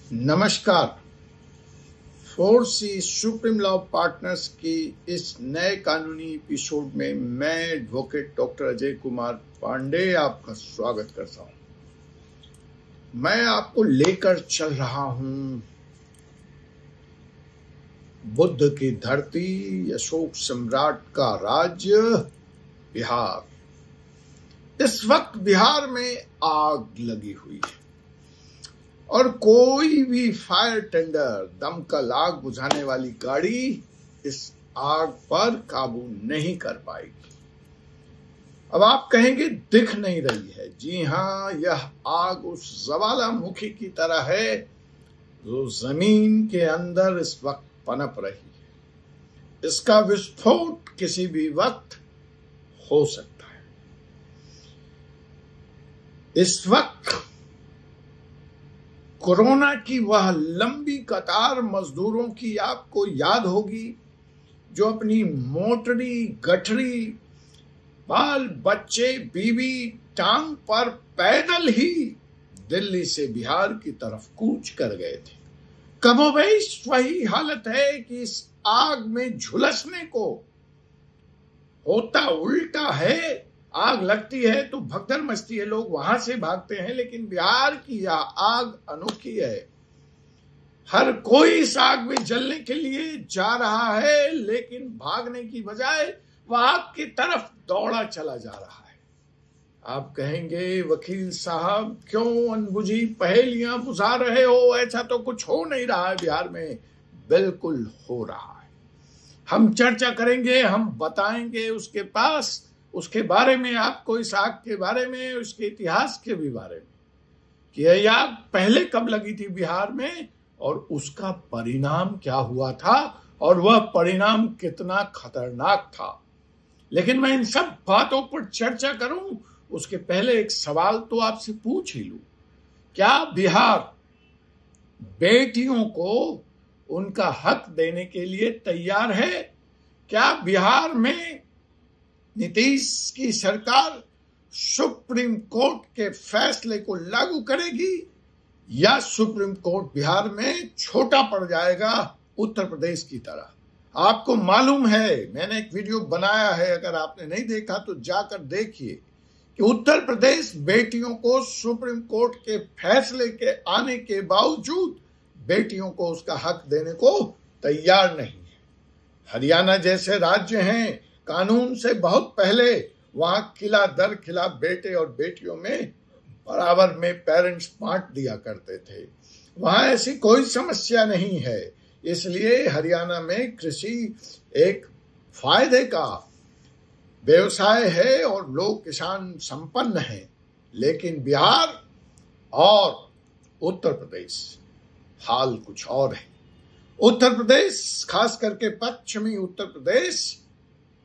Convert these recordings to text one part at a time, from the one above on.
नमस्कार। 4C supreme law partners की इस नए कानूनी एपिसोड में मैं एडवोकेट डॉक्टर अजय कुमार पांडे आपका स्वागत करता हूं। मैं आपको लेकर चल रहा हूं बुद्ध की धरती, अशोक सम्राट का राज्य बिहार। इस वक्त बिहार में आग लगी हुई है और कोई भी फायर टेंडर, दमकल, आग बुझाने वाली गाड़ी इस आग पर काबू नहीं कर पाएगी। अब आप कहेंगे दिख नहीं रही है। जी हां, यह आग उस ज्वालामुखी की तरह है जो जमीन के अंदर इस वक्त पनप रही है। इसका विस्फोट किसी भी वक्त हो सकता है। इस वक्त कोरोना की वह लंबी कतार मजदूरों की आपको याद होगी जो अपनी मोटरी, गठरी, बाल बच्चे, बीवी, टांग पर पैदल ही दिल्ली से बिहार की तरफ कूच कर गए थे। कमोबेश वही हालत है कि इस आग में झुलसने को होता उल्टा है। आग लगती है तो भगदड़ मचती है, लोग वहां से भागते हैं, लेकिन बिहार की यह आग अनोखी है। हर कोई इस आग में जलने के लिए जा रहा है, लेकिन भागने की बजाय वह आग की तरफ दौड़ा चला जा रहा है। आप कहेंगे वकील साहब क्यों अनबुझी पहेलियां बुझा रहे हो, ऐसा तो कुछ हो नहीं रहा है बिहार में। बिल्कुल हो रहा है। हम चर्चा करेंगे, हम बताएंगे उसके बारे में, आपको इस आग के बारे में, उसके इतिहास के भी बारे में कि यह आग पहले कब लगी थी बिहार में और उसका परिणाम क्या हुआ था और वह परिणाम कितना खतरनाक था। लेकिन मैं इन सब बातों पर चर्चा करूं उसके पहले एक सवाल तो आपसे पूछ ही लूं। क्या बिहार बेटियों को उनका हक देने के लिए तैयार है? क्या बिहार में नीतीश की सरकार सुप्रीम कोर्ट के फैसले को लागू करेगी या सुप्रीम कोर्ट बिहार में छोटा पड़ जाएगा उत्तर प्रदेश की तरह? आपको मालूम है, मैंने एक वीडियो बनाया है, अगर आपने नहीं देखा तो जाकर देखिए कि उत्तर प्रदेश बेटियों को सुप्रीम कोर्ट के फैसले के आने के बावजूद बेटियों को उसका हक देने को तैयार नहीं है। हरियाणा जैसे राज्य हैं, कानून से बहुत पहले वहां किला दर खिला बेटे और बेटियों में बराबर में पेरेंट्स बांट दिया करते थे। वहां ऐसी कोई समस्या नहीं है। इसलिए हरियाणा में कृषि एक फायदे का व्यवसाय है और लोग किसान संपन्न हैं। लेकिन बिहार और उत्तर प्रदेश हाल कुछ और है। उत्तर प्रदेश, खास करके पश्चिमी उत्तर प्रदेश,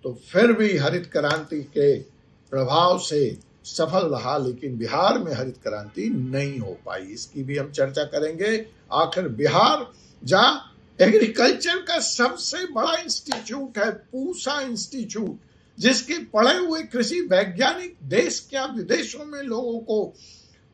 तो फिर भी हरित क्रांति के प्रभाव से सफल रहा, लेकिन बिहार में हरित क्रांति नहीं हो पाई। इसकी भी हम चर्चा करेंगे। आखिर बिहार जहां एग्रीकल्चर का सबसे बड़ा इंस्टीट्यूट है, पूसा इंस्टीट्यूट, जिसके पढ़े हुए कृषि वैज्ञानिक देश क्या विदेशों में लोगों को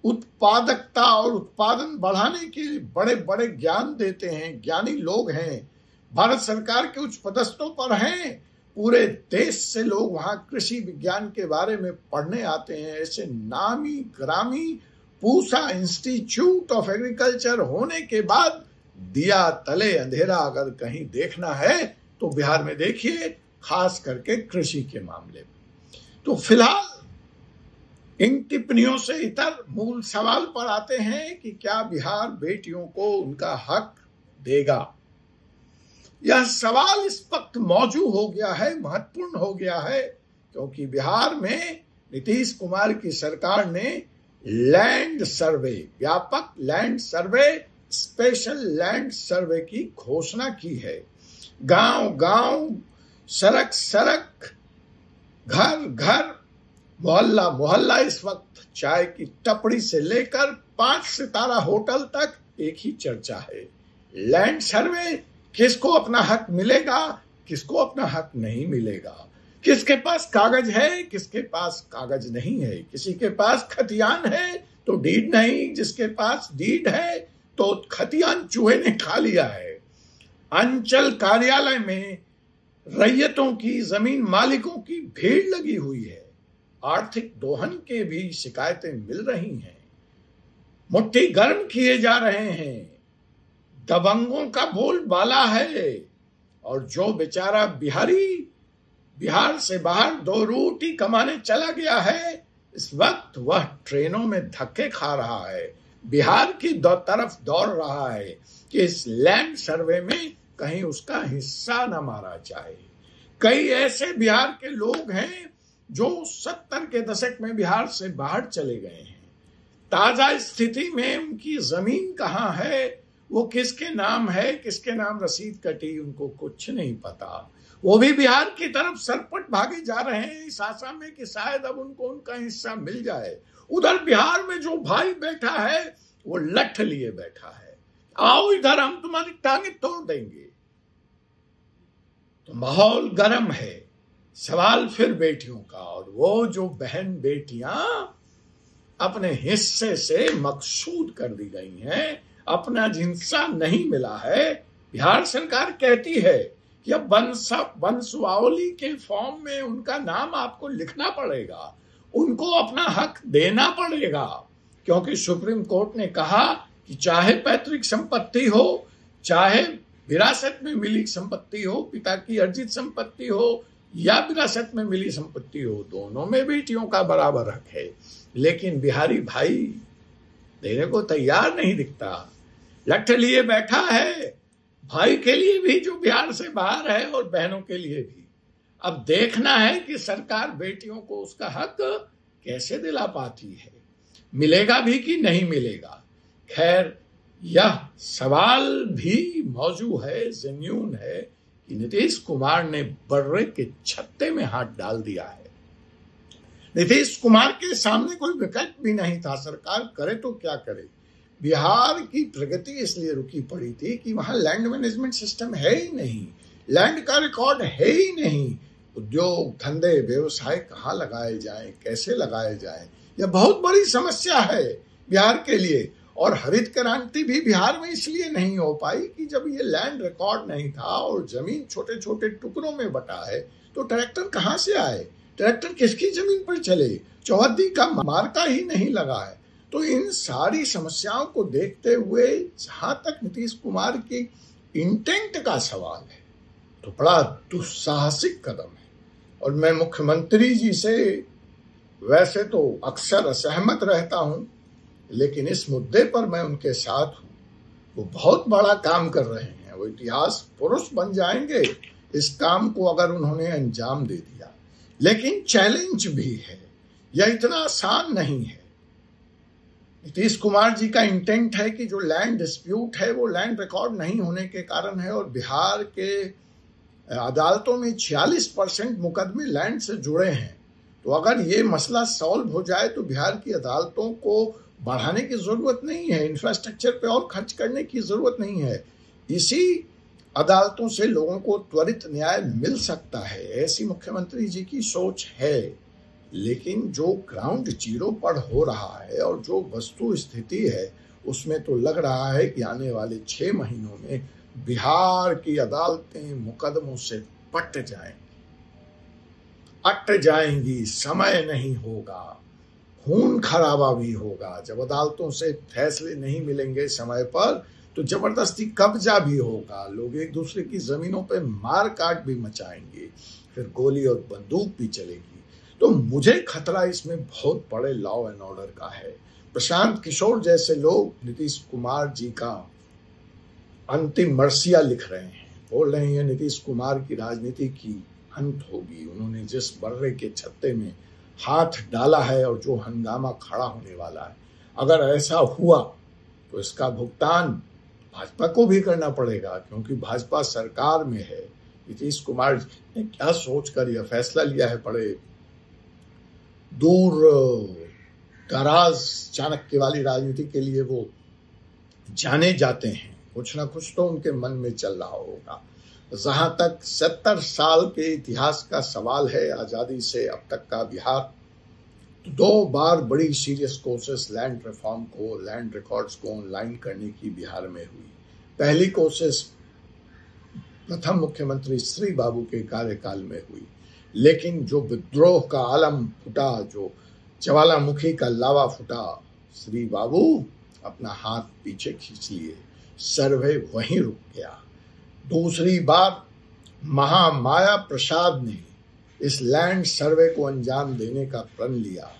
उत्पादकता और उत्पादन बढ़ाने के बड़े बड़े ज्ञान देते हैं, ज्ञानी लोग हैं, भारत सरकार के उच्च पदस्थों पर हैं। पूरे देश से लोग वहां कृषि विज्ञान के बारे में पढ़ने आते हैं। ऐसे नामी ग्रामी पूसा इंस्टीट्यूट ऑफ एग्रीकल्चर होने के बाद दिया तले अंधेरा अगर कहीं देखना है तो बिहार में देखिए, खास करके कृषि के मामले में। तो फिलहाल इन टिप्पणियों से इतर मूल सवाल पर आते हैं कि क्या बिहार बेटियों को उनका हक देगा? यह सवाल इस वक्त मौजूद हो गया है, महत्वपूर्ण हो गया है, क्योंकि बिहार में नीतीश कुमार की सरकार ने लैंड सर्वे, व्यापक land survey, special land survey की घोषणा की है। गांव गांव, सड़क सड़क, घर घर, मोहल्ला मोहल्ला, इस वक्त चाय की टपड़ी से लेकर 5 सितारा होटल तक एक ही चर्चा है। लैंड सर्वे, किसको अपना हक मिलेगा, किसको अपना हक नहीं मिलेगा, किसके पास कागज है, किसके पास कागज नहीं है, किसी के पास खतियान है तो डीड नहीं, जिसके पास डीड है तो खतियान चूहे ने खा लिया है। अंचल कार्यालय में रैयतों की, जमीन मालिकों की भीड़ लगी हुई है। आर्थिक दोहन के भी शिकायतें मिल रही हैं। मुट्ठी गर्म किए जा रहे हैं। दबंगों का बोलबाला है। और जो बेचारा बिहारी बिहार से बाहर 2 रोटी कमाने चला गया है, इस वक्त वह ट्रेनों में धक्के खा रहा है, बिहार की तरफ दौड़ रहा है कि इस लैंड सर्वे में कहीं उसका हिस्सा न मारा जाए। कई ऐसे बिहार के लोग हैं जो 70 के दशक में बिहार से बाहर चले गए हैं। ताजा स्थिति में उनकी जमीन कहाँ है, वो किसके नाम है, किसके नाम रसीद कटी, उनको कुछ नहीं पता। वो भी बिहार की तरफ सरपट भागे जा रहे हैं इस आशा में कि शायद अब उनको उनका हिस्सा मिल जाए। उधर बिहार में जो भाई बैठा है वो लठ लिए बैठा है, आओ इधर हम तुम्हारी टांगे तोड़ देंगे। तो माहौल गर्म है। सवाल फिर बेटियों का, और वो जो बहन बेटियां अपने हिस्से से मकसूद कर दी गई हैं, अपना हिस्सा नहीं मिला है। बिहार सरकार कहती है कि अब वंशावली के फॉर्म में उनका नाम आपको लिखना पड़ेगा, उनको अपना हक देना पड़ेगा, क्योंकि सुप्रीम कोर्ट ने कहा कि चाहे पैतृक संपत्ति हो, चाहे विरासत में मिली संपत्ति हो, पिता की अर्जित संपत्ति हो या विरासत में मिली संपत्ति हो, दोनों में बेटियों का बराबर हक है। लेकिन बिहारी भाई देने को तैयार नहीं दिखता, लठ लिए बैठा है, भाई के लिए भी जो बिहार से बाहर है और बहनों के लिए भी। अब देखना है कि सरकार बेटियों को उसका हक कैसे दिला पाती है, मिलेगा भी कि नहीं मिलेगा। खैर, यह सवाल भी मौजूद है, जेन्यून है कि नीतीश कुमार ने बर्रे के छत्ते में हाथ डाल दिया है। नीतीश कुमार के सामने कोई विकल्प भी नहीं था, सरकार करे तो क्या करे। बिहार की प्रगति इसलिए रुकी पड़ी थी कि वहां लैंड मैनेजमेंट सिस्टम है ही नहीं, लैंड का रिकॉर्ड है ही नहीं। उद्योग धंधे व्यवसाय कहाँ लगाए जाएं, कैसे लगाए जाएं, यह बहुत बड़ी समस्या है बिहार के लिए। और हरित क्रांति भी बिहार में इसलिए नहीं हो पाई कि जब ये लैंड रिकॉर्ड नहीं था और जमीन छोटे छोटे टुकड़ों में बटा है, तो ट्रैक्टर कहाँ से आए, ट्रैक्टर किसकी जमीन पर चले, चौहद्दी का मार्का ही नहीं लगा है। तो इन सारी समस्याओं को देखते हुए जहां तक नीतीश कुमार की इंटेंट का सवाल है, तो बड़ा दुस्साहसिक कदम है। और मैं मुख्यमंत्री जी से वैसे तो अक्सर असहमत रहता हूं, लेकिन इस मुद्दे पर मैं उनके साथ हूं। वो बहुत बड़ा काम कर रहे हैं, वो इतिहास पुरुष बन जाएंगे इस काम को अगर उन्होंने अंजाम दे दिया। लेकिन चैलेंज भी है, यह इतना आसान नहीं है। नीतीश कुमार जी का इंटेंट है कि जो लैंड डिस्प्यूट है वो लैंड रिकॉर्ड नहीं होने के कारण है, और बिहार के अदालतों में 46% मुकदमे लैंड से जुड़े हैं। तो अगर ये मसला सॉल्व हो जाए तो बिहार की अदालतों को बढ़ाने की जरूरत नहीं है, इंफ्रास्ट्रक्चर पे और खर्च करने की जरूरत नहीं है। इसी अदालतों से लोगों को त्वरित न्याय मिल सकता है, ऐसी मुख्यमंत्री जी की सोच है। लेकिन जो ग्राउंड जीरो पर हो रहा है और जो वस्तु स्थिति है, उसमें तो लग रहा है कि आने वाले 6 महीनों में बिहार की अदालतें मुकदमों से पट जाएंगी, अट जाएंगी, समय नहीं होगा, खून खराबा भी होगा। जब अदालतों से फैसले नहीं मिलेंगे समय पर, तो जबरदस्ती कब्जा भी होगा, लोग एक दूसरे की जमीनों पे मार काट भी मचाएंगे, फिर गोली और बंदूक भी चलेगी। तो मुझे खतरा इसमें बहुत बड़े लॉ एंड ऑर्डर का है। प्रशांत किशोर जैसे लोग नीतीश कुमार जी का अंतिम मर्सिया लिख रहे हैं, बोल रहे हैं नीतीश कुमार की राजनीति की अंत होगी। उन्होंने जिस बर्रे के छत्ते में हाथ डाला है और जो हंगामा खड़ा होने वाला है, अगर ऐसा हुआ तो इसका भुगतान भाजपा को भी करना पड़ेगा, क्योंकि भाजपा सरकार में है। नीतीश कुमार ने क्या सोचकर यह फैसला लिया है, बड़े दूर दराज चाणक्य वाली राजनीति के लिए वो जाने जाते हैं। कुछ ना कुछ तो उनके मन में चल रहा होगा। जहां तक 70 साल के इतिहास का सवाल है, आजादी से अब तक का बिहार, 2 बार बड़ी सीरियस कोशिश लैंड रिफॉर्म को, लैंड रिकॉर्ड्स को ऑनलाइन करने की बिहार में हुई। पहली कोशिश प्रथम मुख्यमंत्री श्री बाबू के कार्यकाल में हुई, लेकिन जो विद्रोह का आलम फूटा, जो ज्वालामुखी का लावा फूटा, श्री बाबू अपना हाथ पीछे खींच लिए, सर्वे वहीं रुक गया। दूसरी बार महामाया प्रसाद ने इस लैंड सर्वे को अंजाम देने का प्रण लिया।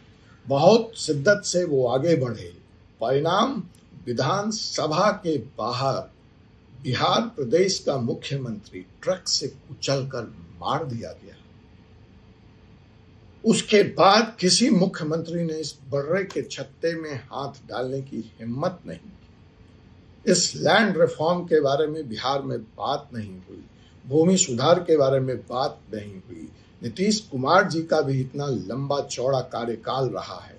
बहुत शिद्दत से वो आगे बढ़े। परिणाम, विधानसभा के बाहर बिहार प्रदेश का मुख्यमंत्री ट्रक से कुचलकर मार दिया गया। उसके बाद किसी मुख्यमंत्री ने इस बर्रे के छत्ते में हाथ डालने की हिम्मत नहीं की। इस लैंड रिफॉर्म के बारे में बिहार में बात नहीं हुई, भूमि सुधार के बारे में बात नहीं हुई। नीतीश कुमार जी का भी इतना लंबा चौड़ा कार्यकाल रहा है।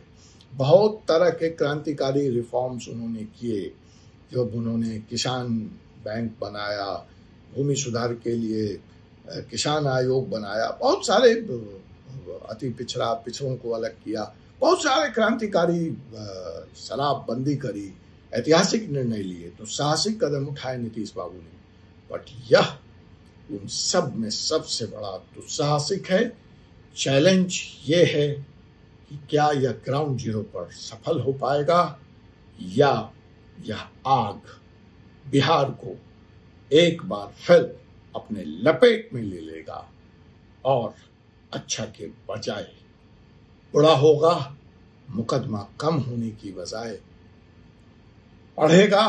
बहुत तरह के क्रांतिकारी रिफॉर्म्स उन्होंने किए। जब उन्होंने किसान बैंक बनाया, भूमि सुधार के लिए किसान आयोग बनाया, बहुत सारे अति पिछड़ों को अलग किया, बहुत सारे क्रांतिकारी शराबबंदी करी, ऐतिहासिक निर्णय लिए, तो साहसिक कदम उठाए नीतीश बाबू ने। बट यह उन सब में सबसे बड़ा दुस्साहसिक है। चैलेंज ये है कि क्या यह ग्राउंड जीरो पर सफल हो पाएगा या यह आग बिहार को एक बार फिर अपने लपेट में ले लेगा और अच्छा के बजाय बुरा होगा, मुकदमा कम होने की बजाय बढ़ेगा।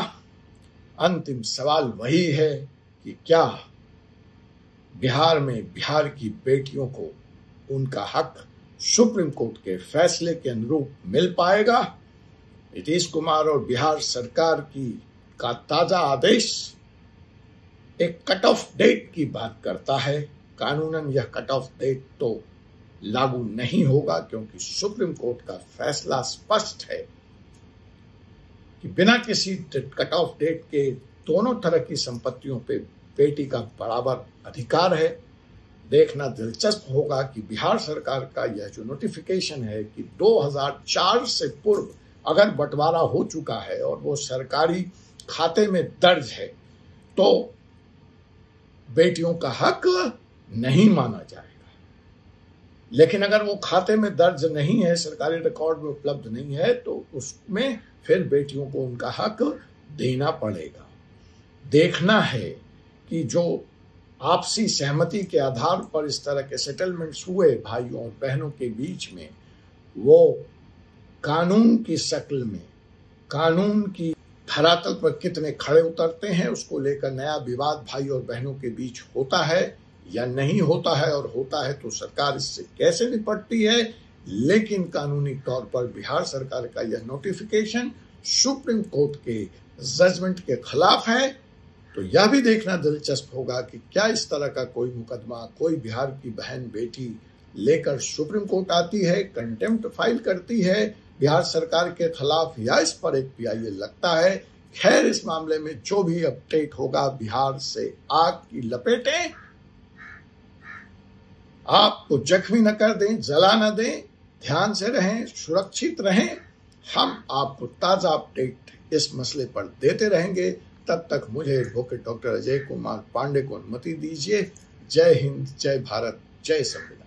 अंतिम सवाल वही है कि क्या बिहार में बिहार की बेटियों को उनका हक सुप्रीम कोर्ट के फैसले के अनुरूप मिल पाएगा। नीतीश कुमार और बिहार सरकार का ताजा आदेश एक कट ऑफ डेट की बात करता है। कानूनन यह कट ऑफ डेट तो लागू नहीं होगा, क्योंकि सुप्रीम कोर्ट का फैसला स्पष्ट है कि बिना किसी कट ऑफ डेट के दोनों तरह की संपत्तियों पे बेटी का बराबर अधिकार है। देखना दिलचस्प होगा कि बिहार सरकार का यह जो नोटिफिकेशन है कि 2004 से पूर्व अगर बंटवारा हो चुका है और वो सरकारी खाते में दर्ज है तो बेटियों का हक नहीं माना जाएगा। लेकिन अगर वो खाते में दर्ज नहीं है, सरकारी रिकॉर्ड में उपलब्ध नहीं है, तो उसमें फिर बेटियों को उनका हक देना पड़ेगा। देखना है कि जो आपसी सहमति के आधार पर इस तरह के सेटलमेंट्स हुए भाइयों और बहनों के बीच में, वो कानून की शक्ल में, कानून की धरातल पर कितने खड़े उतरते हैं, उसको लेकर नया विवाद भाई और बहनों के बीच होता है या नहीं होता है, और होता है तो सरकार इससे कैसे निपटती है। लेकिन कानूनी तौर पर बिहार सरकार का यह नोटिफिकेशन सुप्रीम कोर्ट के जजमेंट के खिलाफ है। तो यह भी देखना दिलचस्प होगा कि क्या इस तरह का कोई मुकदमा कोई बिहार की बहन बेटी लेकर सुप्रीम कोर्ट आती है, कंटेम्प्ट फाइल करती है बिहार सरकार के खिलाफ, या इस पर एक PIL लगता है। खैर, इस मामले में जो भी अपडेट होगा, बिहार से आग की लपेटें आपको जख्मी न कर दें, जला न दें, ध्यान से रहें, सुरक्षित रहें। हम आपको ताजा अपडेट इस मसले पर देते रहेंगे। तब तक मुझे एडवोकेट डॉक्टर अजय कुमार पांडे को अनुमति दीजिए। जय हिंद, जय भारत, जय संविधान।